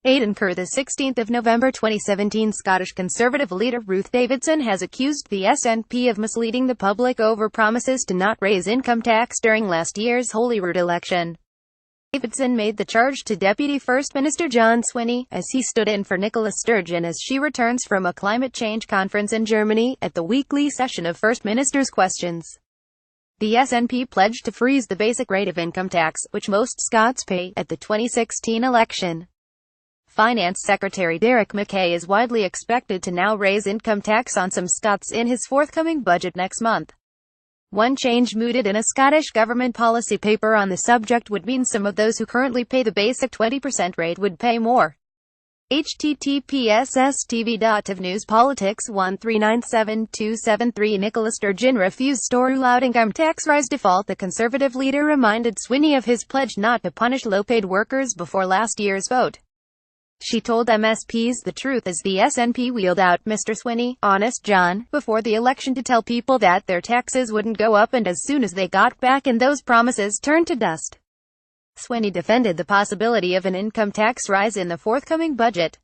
Aidan Kerr. The 16th of November 2017, Scottish Conservative leader Ruth Davidson has accused the SNP of misleading the public over promises to not raise income tax during last year's Holyrood election. Davidson made the charge to Deputy First Minister John Swinney, as he stood in for Nicola Sturgeon as she returns from a climate change conference in Germany, at the weekly session of First Minister's Questions. The SNP pledged to freeze the basic rate of income tax, which most Scots pay, at the 2016 election. Finance Secretary Derek Mackay is widely expected to now raise income tax on some Scots in his forthcoming budget next month. One change mooted in a Scottish government policy paper on the subject would mean some of those who currently pay the basic 20% rate would pay more. https://tv.of News Politics 1397273 Nicola Sturgeon refused to rule out income tax rise default. The Conservative leader reminded Swinney of his pledge not to punish low-paid workers before last year's vote. She told MSPs the truth as the SNP wheeled out Mr. Swinney, Honest John, before the election to tell people that their taxes wouldn't go up, and as soon as they got back in, those promises turned to dust. Swinney defended the possibility of an income tax rise in the forthcoming budget.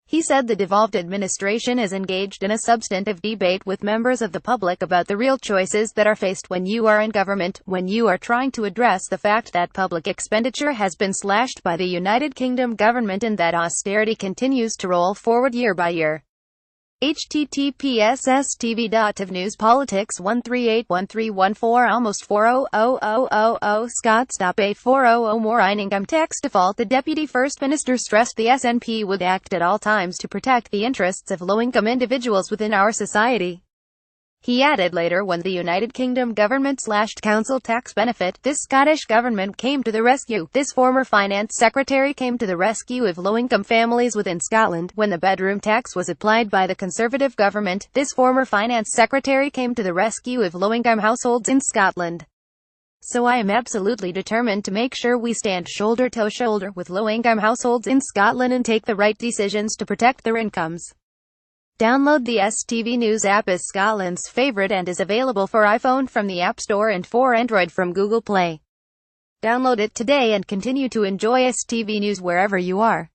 He said the devolved administration is engaged in a substantive debate with members of the public about the real choices that are faced when you are in government, when you are trying to address the fact that public expenditure has been slashed by the United Kingdom government and that austerity continues to roll forward year by year. https://tv.of News Politics 1381314 Almost 40000 Scots.A400 more in income tax default. The Deputy First Minister stressed the SNP would act at all times to protect the interests of low-income individuals within our society. He added later, when the United Kingdom government slashed council tax benefit, this Scottish government came to the rescue. This former finance secretary came to the rescue of low-income families within Scotland. When the bedroom tax was applied by the Conservative government, this former finance secretary came to the rescue of low-income households in Scotland. So I am absolutely determined to make sure we stand shoulder to shoulder with low-income households in Scotland and take the right decisions to protect their incomes. Download the STV News app as Scotland's favorite and is available for iPhone from the App Store and for Android from Google Play. Download it today and continue to enjoy STV News wherever you are.